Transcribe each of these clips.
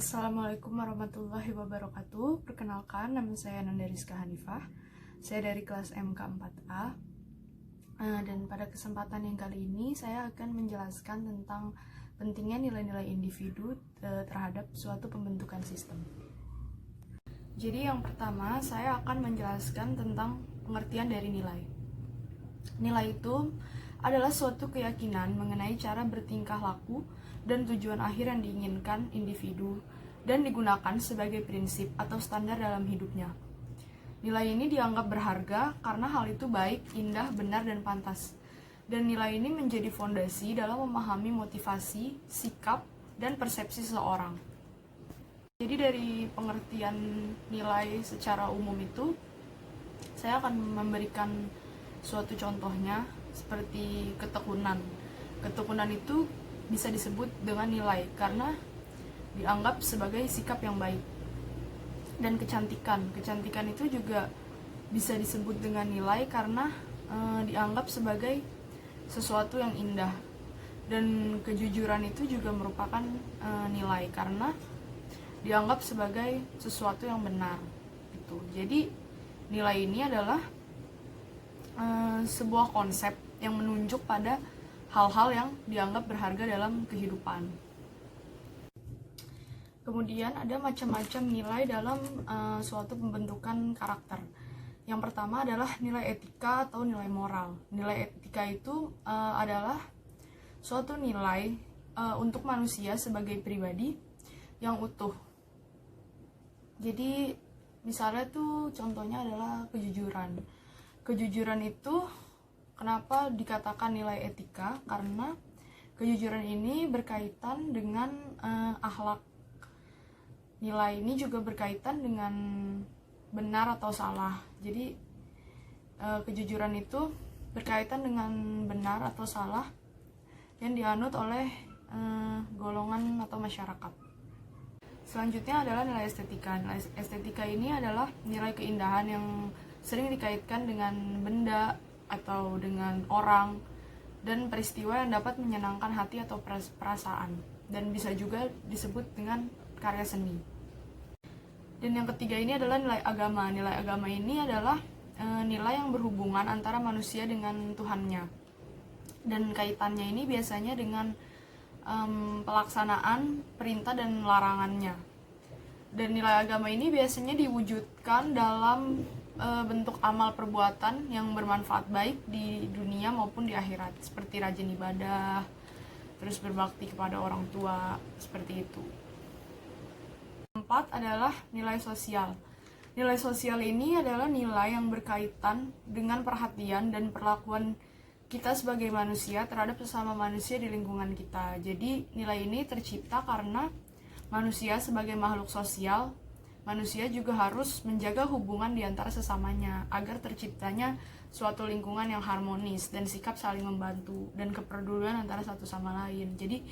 Assalamualaikum warahmatullahi wabarakatuh. Perkenalkan, nama saya Nanda Rizka Hanifah. Saya dari kelas MK4A. Dan pada kesempatan yang kali ini, saya akan menjelaskan tentang pentingnya nilai-nilai individu terhadap suatu pembentukan sistem. Jadi yang pertama, saya akan menjelaskan tentang pengertian dari nilai. Nilai itu adalah suatu keyakinan mengenai cara bertingkah laku dan tujuan akhir yang diinginkan individu dan digunakan sebagai prinsip atau standar dalam hidupnya. Nilai ini dianggap berharga karena hal itu baik, indah, benar, dan pantas. Dan nilai ini menjadi fondasi dalam memahami motivasi, sikap, dan persepsi seseorang. Jadi dari pengertian nilai secara umum itu, saya akan memberikan suatu contohnya seperti ketekunan. Ketekunan itu bisa disebut dengan nilai karena dianggap sebagai sikap yang baik. Dan kecantikan itu juga bisa disebut dengan nilai karena dianggap sebagai sesuatu yang indah. Dan kejujuran itu juga merupakan nilai karena dianggap sebagai sesuatu yang benar. Gitu. Jadi nilai ini adalah sebuah konsep yang menunjuk pada hal-hal yang dianggap berharga dalam kehidupan. Kemudian ada macam-macam nilai dalam suatu pembentukan karakter. Yang pertama adalah nilai etika atau nilai moral. Nilai etika itu adalah suatu nilai untuk manusia sebagai pribadi yang utuh. Jadi misalnya tuh contohnya adalah kejujuran. Kejujuran itu kenapa dikatakan nilai etika? Karena kejujuran ini berkaitan dengan akhlak. Nilai ini juga berkaitan dengan benar atau salah. Jadi kejujuran itu berkaitan dengan benar atau salah yang dianut oleh golongan atau masyarakat. Selanjutnya adalah nilai estetika. Nilai estetika ini adalah nilai keindahan yang sering dikaitkan dengan benda atau dengan orang dan peristiwa yang dapat menyenangkan hati atau perasaan, dan bisa juga disebut dengan karya seni. Dan yang ketiga ini adalah nilai agama. Nilai agama ini adalah nilai yang berhubungan antara manusia dengan Tuhannya, dan kaitannya ini biasanya dengan pelaksanaan perintah dan larangannya. Dan nilai agama ini biasanya diwujudkan dalam bentuk amal perbuatan yang bermanfaat baik di dunia maupun di akhirat, seperti rajin ibadah, terus berbakti kepada orang tua, seperti itu. Keempat adalah nilai sosial. Nilai sosial ini adalah nilai yang berkaitan dengan perhatian dan perlakuan kita sebagai manusia terhadap sesama manusia di lingkungan kita. Jadi nilai ini tercipta karena manusia sebagai makhluk sosial, manusia juga harus menjaga hubungan di antara sesamanya agar terciptanya suatu lingkungan yang harmonis dan sikap saling membantu dan kepedulian antara satu sama lain. Jadi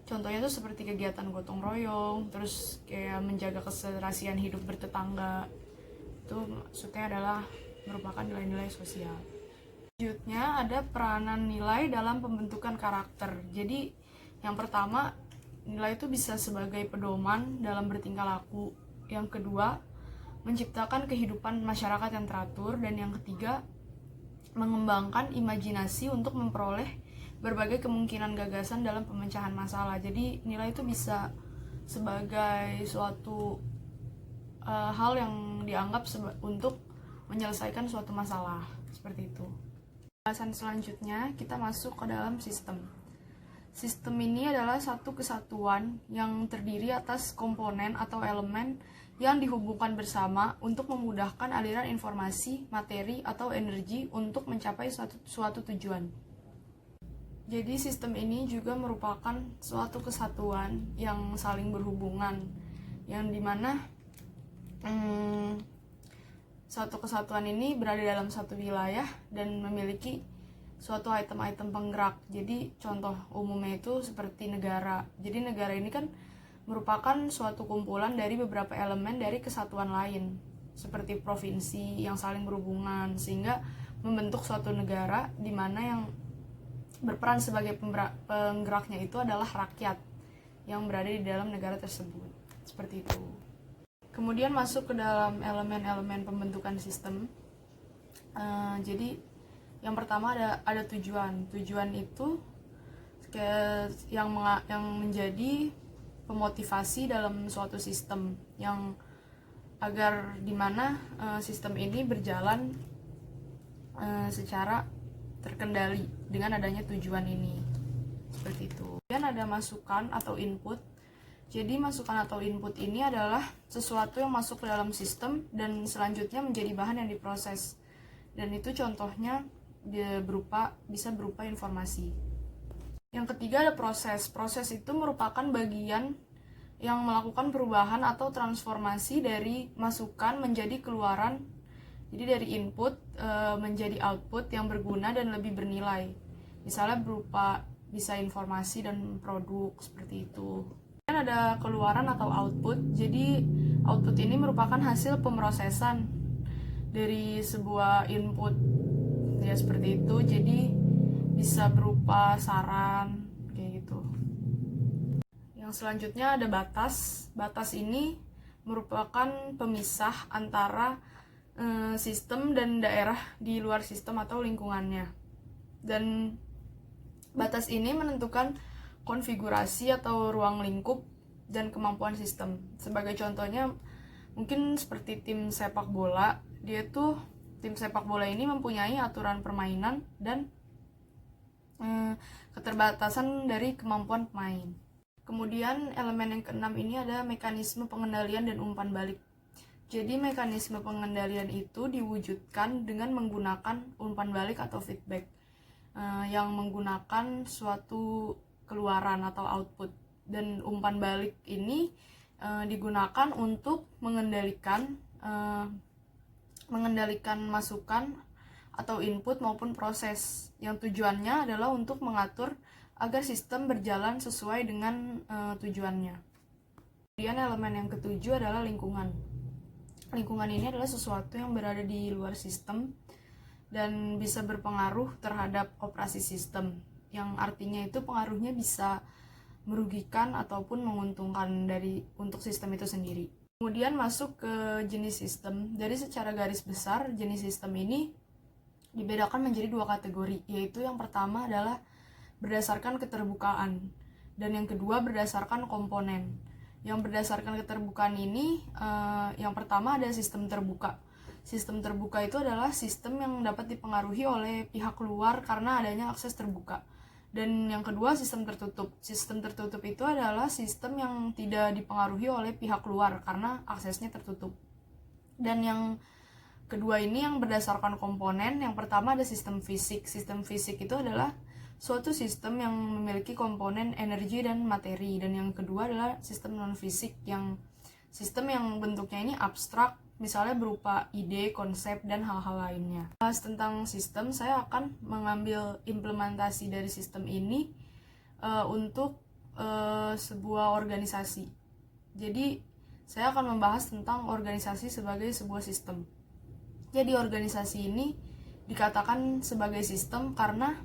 contohnya itu seperti kegiatan gotong royong, terus kayak menjaga keserasian hidup bertetangga. Itu maksudnya adalah merupakan nilai-nilai sosial. Selanjutnya ada peranan nilai dalam pembentukan karakter. Jadi yang pertama, nilai itu bisa sebagai pedoman dalam bertingkah laku. Yang kedua, menciptakan kehidupan masyarakat yang teratur. Dan yang ketiga, mengembangkan imajinasi untuk memperoleh berbagai kemungkinan gagasan dalam pemecahan masalah. Jadi nilai itu bisa sebagai suatu hal yang dianggap untuk menyelesaikan suatu masalah, seperti itu. Pembahasan selanjutnya kita masuk ke dalam sistem. Sistem ini adalah satu kesatuan yang terdiri atas komponen atau elemen yang dihubungkan bersama untuk memudahkan aliran informasi, materi, atau energi untuk mencapai suatu tujuan. Jadi sistem ini juga merupakan suatu kesatuan yang saling berhubungan, yang dimana suatu kesatuan ini berada dalam satu wilayah dan memiliki suatu item-item penggerak. Jadi contoh umumnya itu seperti negara. Jadi negara ini kan merupakan suatu kumpulan dari beberapa elemen dari kesatuan lain, seperti provinsi yang saling berhubungan, sehingga membentuk suatu negara di mana yang berperan sebagai penggeraknya itu adalah rakyat yang berada di dalam negara tersebut. seperti itu. Kemudian masuk ke dalam elemen-elemen pembentukan sistem. Jadi yang pertama ada tujuan. Tujuan itu yang menjadi pemotivasi dalam suatu sistem, yang agar dimana sistem ini berjalan secara terkendali dengan adanya tujuan ini, seperti itu. Kemudian ada masukan atau input. Jadi masukan atau input ini adalah sesuatu yang masuk ke dalam sistem dan selanjutnya menjadi bahan yang diproses. Dan itu contohnya bisa berupa informasi. Yang ketiga ada proses. Proses itu merupakan bagian yang melakukan perubahan atau transformasi dari masukan menjadi keluaran. Jadi dari input menjadi output yang berguna dan lebih bernilai. Misalnya bisa informasi dan produk, seperti itu. Dan ada keluaran atau output. Jadi output ini merupakan hasil pemrosesan dari sebuah input, ya seperti itu. Jadi bisa berupa saran kayak gitu. Yang selanjutnya ada batas. Batas ini merupakan pemisah antara sistem dan daerah di luar sistem atau lingkungannya. Dan batas ini menentukan konfigurasi atau ruang lingkup dan kemampuan sistem. Sebagai contohnya mungkin seperti tim sepak bola. Tim sepak bola ini mempunyai aturan permainan dan keterbatasan dari kemampuan pemain. Kemudian elemen yang keenam ini ada mekanisme pengendalian dan umpan balik. Jadi mekanisme pengendalian itu diwujudkan dengan menggunakan umpan balik atau feedback yang menggunakan suatu keluaran atau output. Dan umpan balik ini digunakan untuk mengendalikan masukan atau input maupun proses, yang tujuannya adalah untuk mengatur agar sistem berjalan sesuai dengan tujuannya. Kemudian elemen yang ketujuh adalah lingkungan. Lingkungan ini adalah sesuatu yang berada di luar sistem dan bisa berpengaruh terhadap operasi sistem, yang artinya itu pengaruhnya bisa merugikan ataupun menguntungkan untuk sistem itu sendiri. Kemudian masuk ke jenis sistem. Dari secara garis besar, jenis sistem ini dibedakan menjadi dua kategori, yaitu yang pertama adalah berdasarkan keterbukaan dan yang kedua berdasarkan komponen. Yang berdasarkan keterbukaan ini yang pertama ada sistem terbuka. Sistem terbuka itu adalah sistem yang dapat dipengaruhi oleh pihak luar karena adanya akses terbuka. Dan yang kedua sistem tertutup. Sistem tertutup itu adalah sistem yang tidak dipengaruhi oleh pihak luar karena aksesnya tertutup. Dan yang kedua ini yang berdasarkan komponen. Yang pertama ada sistem fisik. Sistem fisik itu adalah suatu sistem yang memiliki komponen energi dan materi. Dan yang kedua adalah sistem non-fisik, yang sistem yang bentuknya ini abstrak, misalnya berupa ide, konsep, dan hal-hal lainnya. Tentang sistem, saya akan mengambil implementasi dari sistem ini untuk sebuah organisasi. Jadi, saya akan membahas tentang organisasi sebagai sebuah sistem. Jadi, organisasi ini dikatakan sebagai sistem karena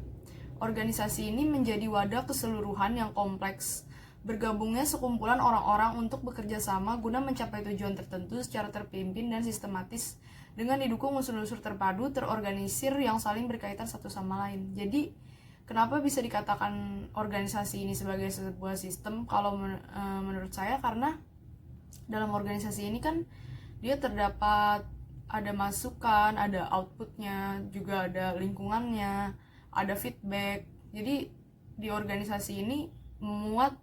organisasi ini menjadi wadah keseluruhan yang kompleks, bergabungnya sekumpulan orang-orang untuk bekerja sama guna mencapai tujuan tertentu secara terpimpin dan sistematis dengan didukung unsur-unsur terpadu, terorganisir yang saling berkaitan satu sama lain. Jadi, kenapa bisa dikatakan organisasi ini sebagai sebuah sistem? Kalau menurut saya, karena dalam organisasi ini kan dia terdapat ada masukan, ada outputnya, juga ada lingkungannya, ada feedback. Jadi di organisasi ini memuat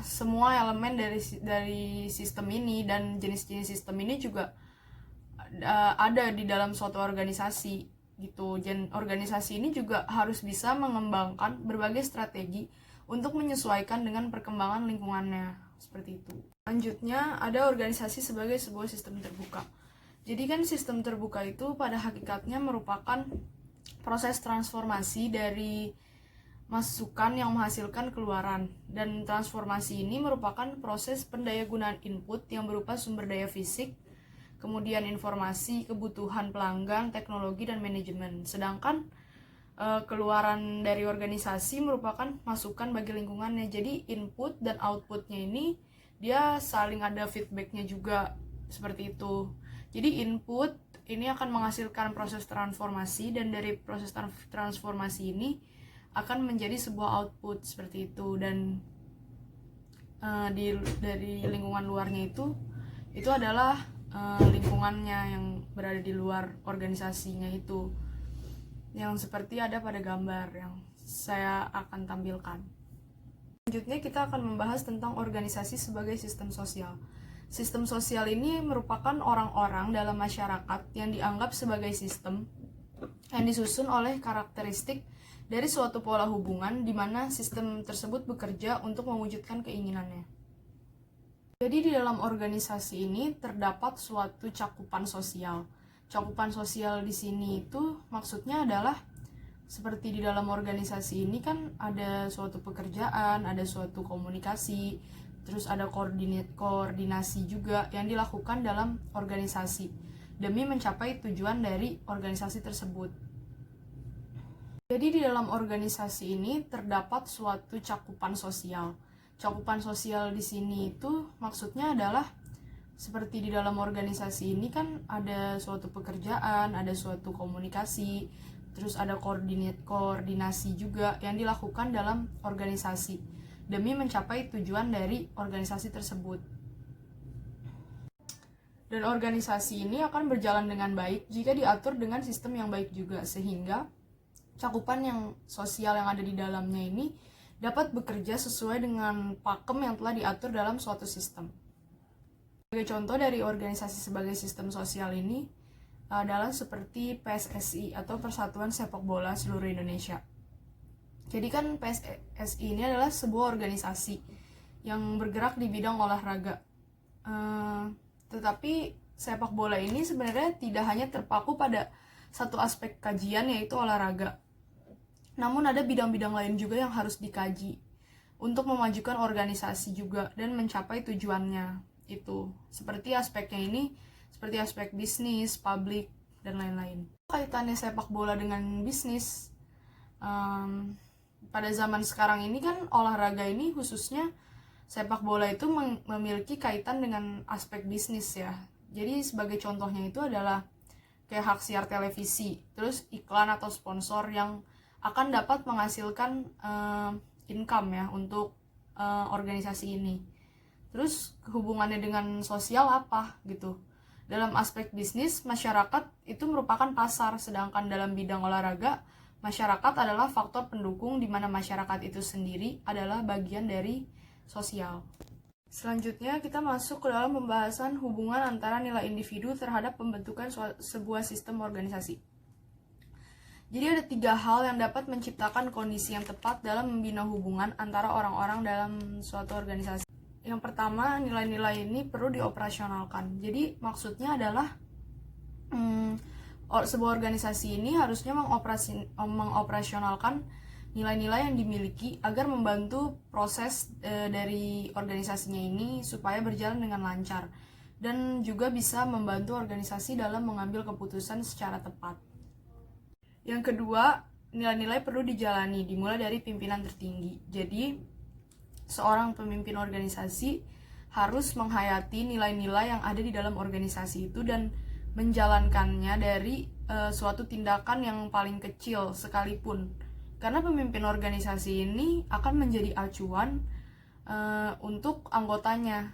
semua elemen dari sistem ini, dan jenis-jenis sistem ini juga ada di dalam suatu organisasi gitu. Dan organisasi ini juga harus bisa mengembangkan berbagai strategi untuk menyesuaikan dengan perkembangan lingkungannya, seperti itu. Selanjutnya ada organisasi sebagai sebuah sistem terbuka. Jadi kan sistem terbuka itu pada hakikatnya merupakan proses transformasi dari masukan yang menghasilkan keluaran. Dan transformasi ini merupakan proses pendayagunaan input yang berupa sumber daya fisik, kemudian informasi, kebutuhan pelanggan, teknologi, dan manajemen. Sedangkan keluaran dari organisasi merupakan masukan bagi lingkungannya. Jadi input dan outputnya ini dia saling ada feedbacknya juga, seperti itu. Jadi input ini akan menghasilkan proses transformasi, dan dari proses transformasi ini akan menjadi sebuah output, seperti itu. Dan dari lingkungan luarnya itu adalah lingkungannya yang berada di luar organisasinya itu, yang seperti ada pada gambar yang saya akan tampilkan. Selanjutnya kita akan membahas tentang organisasi sebagai sistem sosial. Sistem sosial ini merupakan orang-orang dalam masyarakat yang dianggap sebagai sistem yang disusun oleh karakteristik dari suatu pola hubungan di mana sistem tersebut bekerja untuk mewujudkan keinginannya. Jadi di dalam organisasi ini terdapat suatu cakupan sosial. Cakupan sosial di sini itu maksudnya adalah seperti di dalam organisasi ini kan ada suatu pekerjaan, ada suatu komunikasi, terus ada koordinasi juga yang dilakukan dalam organisasi demi mencapai tujuan dari organisasi tersebut. Jadi di dalam organisasi ini terdapat suatu cakupan sosial. Cakupan sosial di sini itu maksudnya adalah seperti di dalam organisasi ini kan ada suatu pekerjaan, ada suatu komunikasi, terus ada koordinasi juga yang dilakukan dalam organisasi demi mencapai tujuan dari organisasi tersebut. Dan organisasi ini akan berjalan dengan baik jika diatur dengan sistem yang baik juga, sehingga cakupan yang sosial yang ada di dalamnya ini dapat bekerja sesuai dengan pakem yang telah diatur dalam suatu sistem. Sebagai contoh dari organisasi sebagai sistem sosial ini adalah seperti PSSI atau Persatuan Sepak Bola Seluruh Indonesia. Jadi kan PSSI ini adalah sebuah organisasi yang bergerak di bidang olahraga. Tetapi sepak bola ini sebenarnya tidak hanya terpaku pada satu aspek kajian, yaitu olahraga. Namun ada bidang-bidang lain juga yang harus dikaji untuk memajukan organisasi juga dan mencapai tujuannya itu. Seperti aspeknya ini, seperti aspek bisnis, publik, dan lain-lain. Kaitannya sepak bola dengan bisnis, pada zaman sekarang ini kan olahraga ini khususnya sepak bola itu memiliki kaitan dengan aspek bisnis ya. Jadi sebagai contohnya itu adalah kayak hak siar televisi, terus iklan atau sponsor yang akan dapat menghasilkan income ya untuk organisasi ini. Terus hubungannya dengan sosial apa gitu. Dalam aspek bisnis, masyarakat itu merupakan pasar, sedangkan dalam bidang olahraga, masyarakat adalah faktor pendukung di mana masyarakat itu sendiri adalah bagian dari sosial. Selanjutnya kita masuk ke dalam pembahasan hubungan antara nilai individu terhadap pembentukan sebuah sistem organisasi. Jadi ada 3 hal yang dapat menciptakan kondisi yang tepat dalam membina hubungan antara orang-orang dalam suatu organisasi. Yang pertama, nilai-nilai ini perlu dioperasionalkan. Jadi maksudnya adalah sebuah organisasi ini harusnya mengoperasionalkan nilai-nilai yang dimiliki agar membantu proses dari organisasinya ini supaya berjalan dengan lancar, dan juga bisa membantu organisasi dalam mengambil keputusan secara tepat. Yang kedua, nilai-nilai perlu dijalani, dimulai dari pimpinan tertinggi. Jadi seorang pemimpin organisasi harus menghayati nilai-nilai yang ada di dalam organisasi itu dan menjalankannya dari suatu tindakan yang paling kecil sekalipun. Karena pemimpin organisasi ini akan menjadi acuan untuk anggotanya.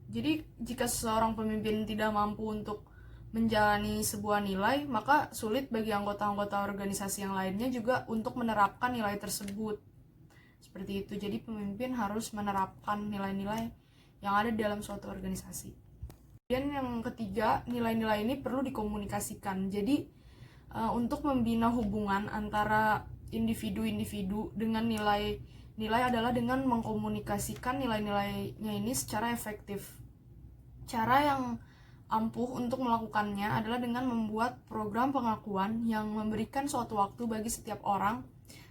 Jadi jika seorang pemimpin tidak mampu untuk menjalani sebuah nilai, maka sulit bagi anggota-anggota organisasi yang lainnya juga untuk menerapkan nilai tersebut. Seperti itu. Jadi pemimpin harus menerapkan nilai-nilai yang ada dalam suatu organisasi. Dan yang ketiga, nilai-nilai ini perlu dikomunikasikan. Jadi untuk membina hubungan antara individu-individu dengan nilai adalah dengan mengkomunikasikan nilai-nilainya ini secara efektif. Cara yang ampuh untuk melakukannya adalah dengan membuat program pengakuan yang memberikan suatu waktu bagi setiap orang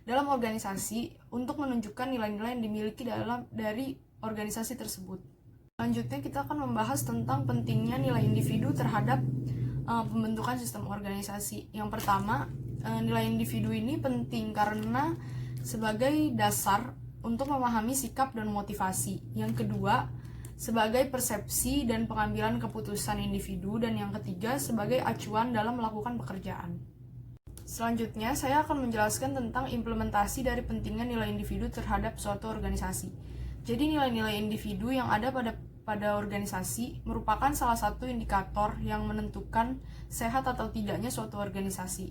dalam organisasi untuk menunjukkan nilai-nilai yang dimiliki dari organisasi tersebut. Selanjutnya kita akan membahas tentang pentingnya nilai individu terhadap pembentukan sistem organisasi. Yang pertama, nilai individu ini penting karena sebagai dasar untuk memahami sikap dan motivasi. Yang kedua, sebagai persepsi dan pengambilan keputusan individu. Dan yang ketiga, sebagai acuan dalam melakukan pekerjaan. Selanjutnya, saya akan menjelaskan tentang implementasi dari pentingnya nilai individu terhadap suatu organisasi. Jadi, nilai-nilai individu yang ada pada organisasi merupakan salah satu indikator yang menentukan sehat atau tidaknya suatu organisasi.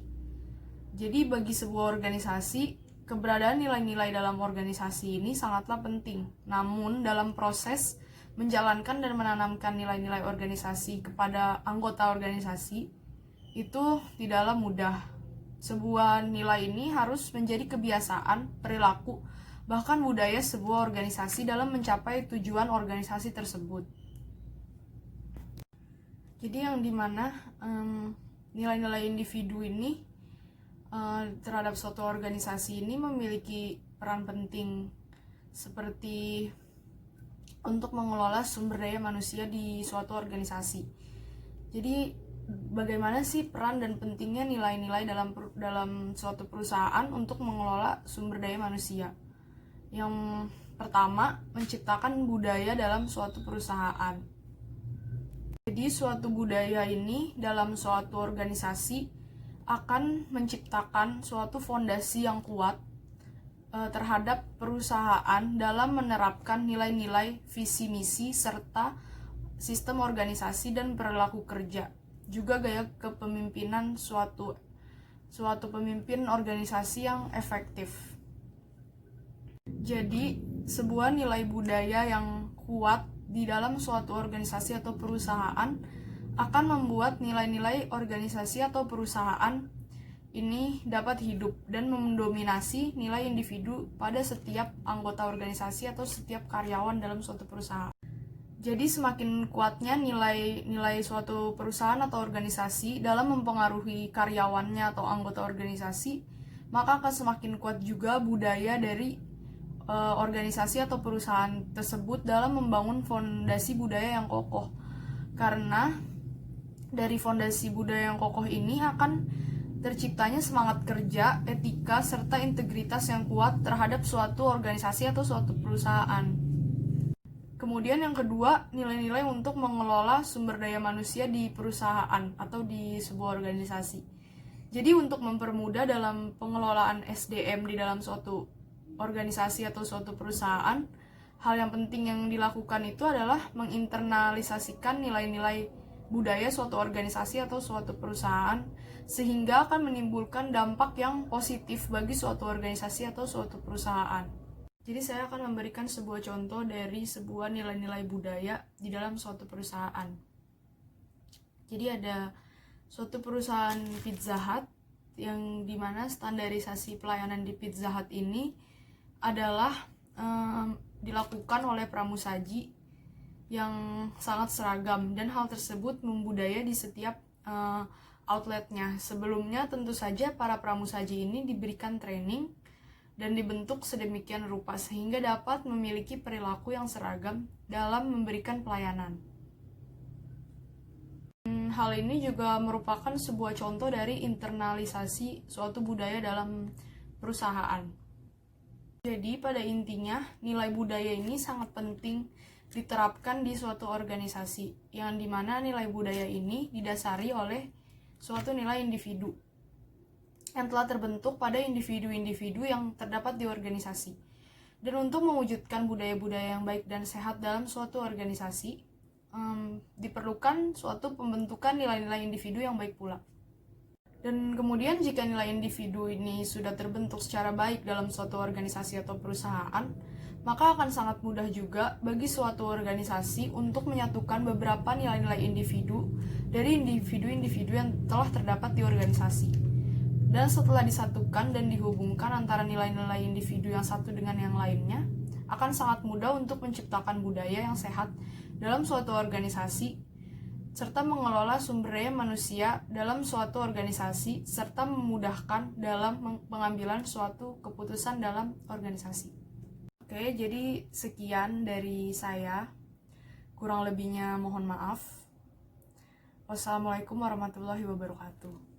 Jadi bagi sebuah organisasi, keberadaan nilai-nilai dalam organisasi ini sangatlah penting. Namun dalam proses menjalankan dan menanamkan nilai-nilai organisasi kepada anggota organisasi, itu tidaklah mudah. Sebuah nilai ini harus menjadi kebiasaan, perilaku, bahkan budaya sebuah organisasi dalam mencapai tujuan organisasi tersebut. Jadi yang dimana nilai-nilai individu ini terhadap suatu organisasi ini memiliki peran penting seperti untuk mengelola sumber daya manusia di suatu organisasi. Jadi bagaimana sih peran dan pentingnya nilai-nilai dalam suatu perusahaan untuk mengelola sumber daya manusia? Yang pertama, menciptakan budaya dalam suatu perusahaan. Jadi suatu budaya ini dalam suatu organisasi akan menciptakan suatu fondasi yang kuat terhadap perusahaan dalam menerapkan nilai-nilai visi misi serta sistem organisasi dan perilaku kerja. Juga gaya kepemimpinan suatu pemimpin organisasi yang efektif. Jadi, sebuah nilai budaya yang kuat di dalam suatu organisasi atau perusahaan akan membuat nilai-nilai organisasi atau perusahaan ini dapat hidup dan mendominasi nilai individu pada setiap anggota organisasi atau setiap karyawan dalam suatu perusahaan. Jadi semakin kuatnya nilai suatu perusahaan atau organisasi dalam mempengaruhi karyawannya atau anggota organisasi, maka akan semakin kuat juga budaya dari organisasi atau perusahaan tersebut dalam membangun fondasi budaya yang kokoh. Karena dari fondasi budaya yang kokoh ini akan terciptanya semangat kerja, etika, serta integritas yang kuat terhadap suatu organisasi atau suatu perusahaan. Kemudian yang kedua, nilai-nilai untuk mengelola sumber daya manusia di perusahaan atau di sebuah organisasi. Jadi untuk mempermudah dalam pengelolaan SDM di dalam suatu organisasi atau suatu perusahaan, hal yang penting yang dilakukan itu adalah menginternalisasikan nilai-nilai budaya suatu organisasi atau suatu perusahaan sehingga akan menimbulkan dampak yang positif bagi suatu organisasi atau suatu perusahaan. Jadi saya akan memberikan sebuah contoh dari sebuah nilai-nilai budaya di dalam suatu perusahaan. Jadi ada suatu perusahaan Pizza Hut yang dimana standarisasi pelayanan di Pizza Hut ini adalah dilakukan oleh pramusaji yang sangat seragam, dan hal tersebut membudaya di setiap outletnya. Sebelumnya tentu saja para pramusaji ini diberikan training dan dibentuk sedemikian rupa sehingga dapat memiliki perilaku yang seragam dalam memberikan pelayanan. Hal ini juga merupakan sebuah contoh dari internalisasi suatu budaya dalam perusahaan. Jadi pada intinya nilai budaya ini sangat penting diterapkan di suatu organisasi, yang dimana nilai budaya ini didasari oleh suatu nilai individu yang telah terbentuk pada individu-individu yang terdapat di organisasi. Dan untuk mewujudkan budaya-budaya yang baik dan sehat dalam suatu organisasi, diperlukan suatu pembentukan nilai-nilai individu yang baik pula. Dan kemudian jika nilai individu ini sudah terbentuk secara baik dalam suatu organisasi atau perusahaan, maka akan sangat mudah juga bagi suatu organisasi untuk menyatukan beberapa nilai-nilai individu dari individu-individu yang telah terdapat di organisasi. Dan setelah disatukan dan dihubungkan antara nilai-nilai individu yang satu dengan yang lainnya, akan sangat mudah untuk menciptakan budaya yang sehat dalam suatu organisasi, serta mengelola sumber daya manusia dalam suatu organisasi, serta memudahkan dalam pengambilan suatu keputusan dalam organisasi. Oke, jadi sekian dari saya. Kurang lebihnya mohon maaf. Wassalamualaikum warahmatullahi wabarakatuh.